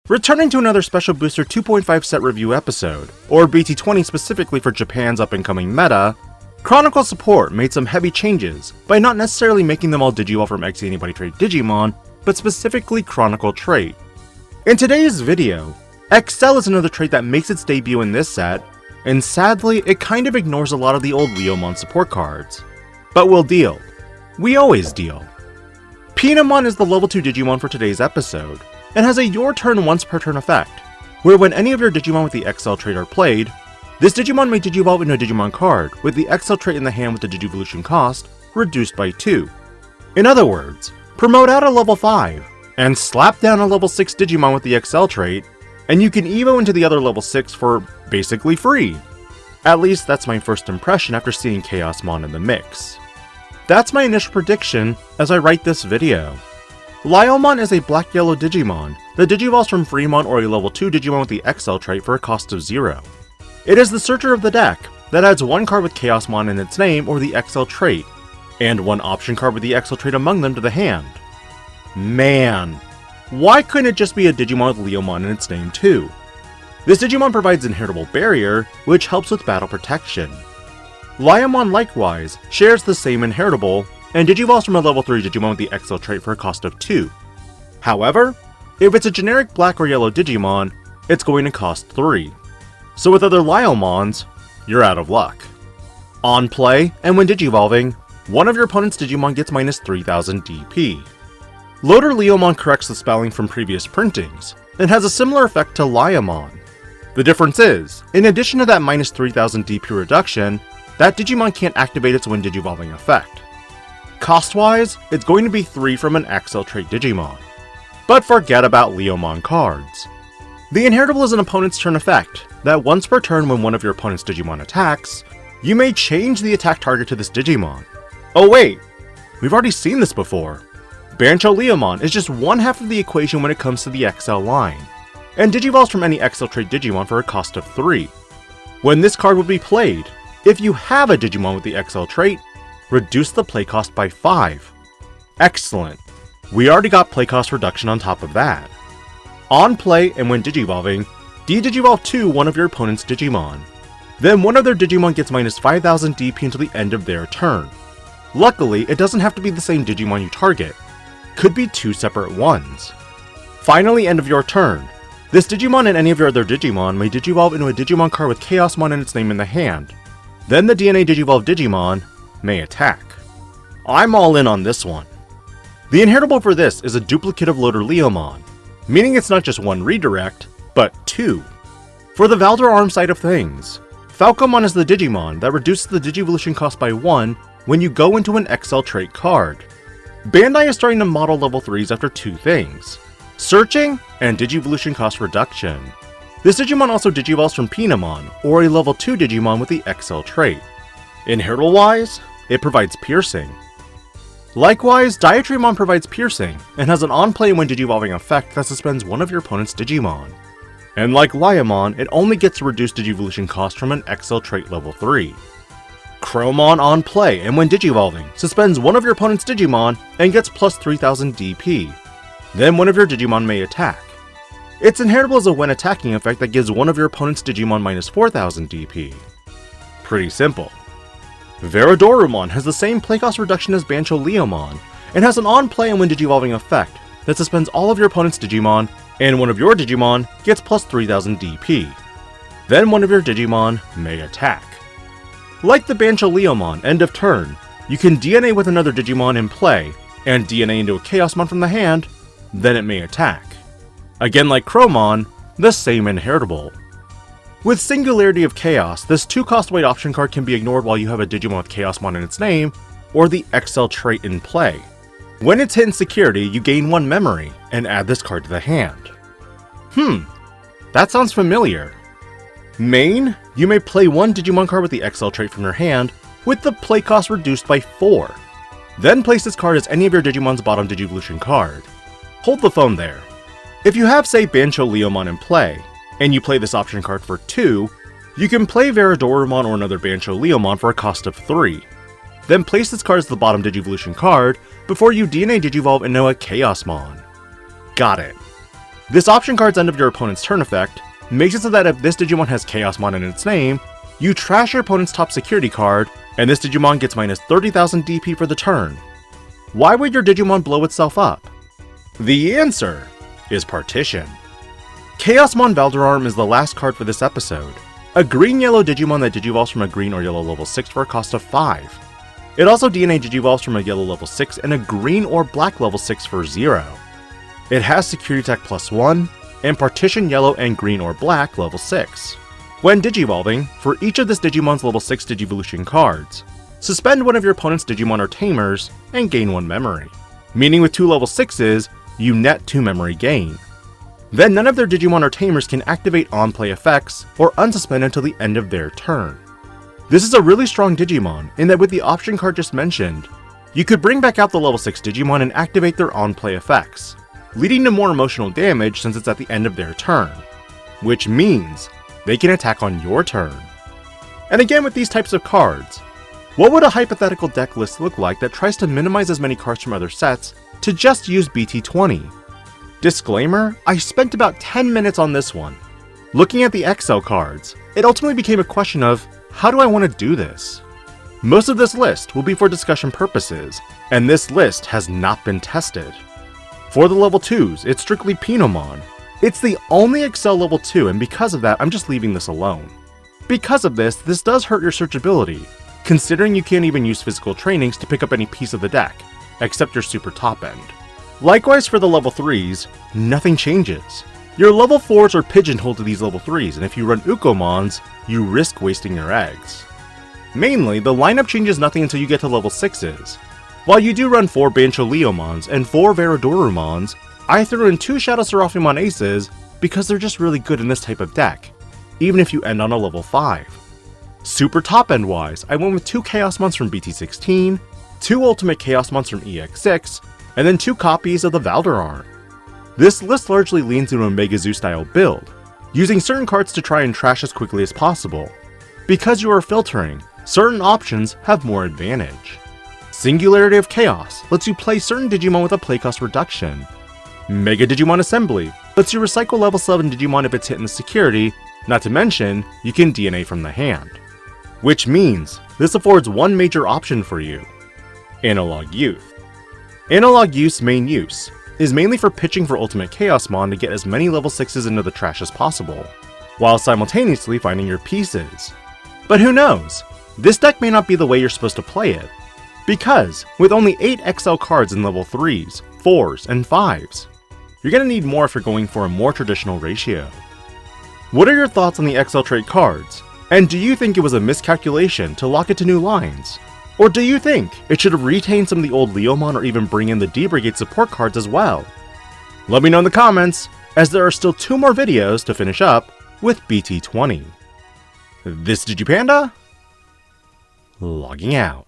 Returning to another Special Booster 2.5 set review episode, or BT20 specifically for Japan's up-and-coming meta, Chronicle support made some heavy changes by not necessarily making them all Digivolve from XE Anybody Trait Digimon, but specifically Chronicle trait. In today's video, Accel is another trait that makes its debut in this set, and sadly, it kind of ignores a lot of the old Leomon support cards. But we'll deal. We always deal. Pinamon is the level 2 Digimon for today's episode, and has a your turn once per turn effect, where when any of your Digimon with the Accel trait are played, this Digimon may Digivolve into a Digimon card with the Accel trait in the hand with the Digivolution cost reduced by 2. In other words, promote out a level 5, and slap down a level 6 Digimon with the Accel trait, and you can evo into the other level 6 for basically free. At least that's my first impression after seeing Chaosmon in the mix. That's my initial prediction as I write this video. Liomon is a black-yellow Digimon that digivolves from Freemon or a level 2 Digimon with the Accel trait for a cost of 0. It is the searcher of the deck that adds one card with Chaosmon in its name or the Accel trait, and one option card with the Accel trait among them to the hand. Man, why couldn't it just be a Digimon with Leomon in its name too? This Digimon provides Inheritable Barrier, which helps with battle protection. Liamon likewise shares the same Inheritable, and digivolves from a level 3 Digimon with the Accel trait for a cost of 2. However, if it's a generic black or yellow Digimon, it's going to cost 3. So with other Liomons, you're out of luck. On play, and when digivolving, one of your opponent's Digimon gets minus 3000 DP. LoaderLeomon corrects the spelling from previous printings, and has a similar effect to Liamon. The difference is, in addition to that minus 3000 DP reduction, that Digimon can't activate its when digivolving effect. Cost-wise, it's going to be 3 from an Accel trait Digimon. But forget about Leomon cards. The Inheritable is an opponent's turn effect, that once per turn when one of your opponent's Digimon attacks, you may change the attack target to this Digimon. Oh wait, we've already seen this before. Bancholeomon is just one half of the equation when it comes to the Accel line, and digivolves from any Accel trait Digimon for a cost of 3. When this card would be played, if you have a Digimon with the Accel trait, reduce the play cost by 5. Excellent. We already got play cost reduction on top of that. On play and when digivolving, de-digivolve to one of your opponent's Digimon. Then one of their Digimon gets minus 5000 DP until the end of their turn. Luckily, it doesn't have to be the same Digimon you target. Could be 2 separate ones. Finally, end of your turn. This Digimon and any of your other Digimon may digivolve into a Digimon card with Chaosmon and its name in the hand. Then the DNA Digivolve Digimon may attack. I'm all in on this one. The Inheritable for this is a duplicate of LoaderLeomon, meaning it's not just one redirect, but 2. For the Valdur Arm side of things, Falcomon is the Digimon that reduces the Digivolution cost by 1 when you go into an Accel trait card. Bandai is starting to model level 3s after 2 things: searching and Digivolution cost reduction. This Digimon also digivolves from Pinamon, or a level 2 Digimon with the Accel trait. Inheritable wise, it provides piercing. Likewise, Diatrymon provides piercing, and has an on-play when digivolving effect that suspends one of your opponent's Digimon. And like Liamon, it only gets a reduced Digivolution cost from an Accel trait level 3. Crowmon on play and when digivolving, suspends one of your opponent's Digimon and gets plus 3000 DP. Then one of your Digimon may attack. Its Inheritable is a when attacking effect that gives one of your opponent's Digimon minus 4000 DP. Pretty simple. Varodorumon has the same play cost reduction as bancholeomon, and has an on-play and when digivolving effect that suspends all of your opponent's Digimon, and one of your Digimon gets plus 3000 DP. Then one of your Digimon may attack. Like the bancholeomon end of turn, you can DNA with another Digimon in play, and DNA into a Chaosmon from the hand, then it may attack. Again like crowmon, the same Inheritable. With Singularity of Chaos, this 2 cost weight option card can be ignored while you have a Digimon with Chaosmon in its name, or the Accel trait in play. When it's hit in security, you gain 1 memory, and add this card to the hand. That sounds familiar. Main, you may play 1 Digimon card with the Accel trait from your hand, with the play cost reduced by 4. Then place this card as any of your Digimon's bottom Digivolution card. Hold the phone there. If you have, say, bancholeomon in play, and you play this option card for 2, you can play Varodorumon or another bancholeomon for a cost of 3. Then place this card as the bottom Digivolution card before you DNA Digivolve into a Chaosmon. Got it. This option card's end of your opponent's turn effect makes it so that if this Digimon has Chaosmon in its name, you trash your opponent's top security card, and this Digimon gets minus 30,000 DP for the turn. Why would your Digimon blow itself up? The answer is Partition. Chaosmon Valdur Arm is the last card for this episode, a green-yellow Digimon that digivolves from a green or yellow level 6 for a cost of 5. It also DNA digivolves from a yellow level 6 and a green or black level 6 for 0. It has Security Attack +1, and Partition yellow and green or black level 6. When digivolving, for each of this Digimon's level 6 Digivolution cards, suspend one of your opponent's Digimon or Tamers and gain 1 memory. Meaning with 2 level 6s, you net 2 memory gain. Then none of their Digimon or Tamers can activate on-play effects or unsuspend until the end of their turn. This is a really strong Digimon in that with the option card just mentioned, you could bring back out the level 6 Digimon and activate their on-play effects, leading to more emotional damage since it's at the end of their turn, which means they can attack on your turn. And again with these types of cards, what would a hypothetical deck list look like that tries to minimize as many cards from other sets to just use BT20? Disclaimer, I spent about 10 minutes on this one. Looking at the Accel cards, it ultimately became a question of, how do I want to do this? Most of this list will be for discussion purposes, and this list has not been tested. For the level 2s, it's strictly Pinamon. It's the only Accel level 2, and because of that, I'm just leaving this alone. Because of this does hurt your searchability, considering you can't even use physical trainings to pick up any piece of the deck, except your super top end. Likewise for the level 3s, nothing changes. Your level 4s are pigeonholed to these level 3s, and if you run Ukomons, you risk wasting your eggs. Mainly, the lineup changes nothing until you get to level 6s. While you do run 4 bancholeomons and 4 varodorumons, I threw in 2 Shadow Seraphimon aces because they're just really good in this type of deck, even if you end on a level 5. Super top end wise, I went with 2 Chaosmons from BT16, 2 ultimatechaosmons from EX6, and then 2 copies of the Valdur Arm. This list largely leans into a Mega Zoo style build, using certain cards to try and trash as quickly as possible. Because you are filtering, certain options have more advantage. Singularity of Chaos lets you play certain Digimon with a playcost reduction. Mega Digimon Assembly lets you recycle level 7 Digimon if it's hit in the security, not to mention, you can DNA from the hand. Which means, this affords one major option for you: Analog Youth. Analog Youth's main use is mainly for pitching for ultimatechaosmon to get as many level 6s into the trash as possible, while simultaneously finding your pieces. But who knows, this deck may not be the way you're supposed to play it, because with only 8 Accel cards in level 3s, 4s, and 5s, you're going to need more if you're going for a more traditional ratio. What are your thoughts on the Accel trade cards, and do you think it was a miscalculation to lock it to new lines? Or do you think it should have retained some of the old Leomon or even bring in the D-Brigade support cards as well? Let me know in the comments, as there are still 2 more videos to finish up with BT20. This DIGI-PANDA, logging out.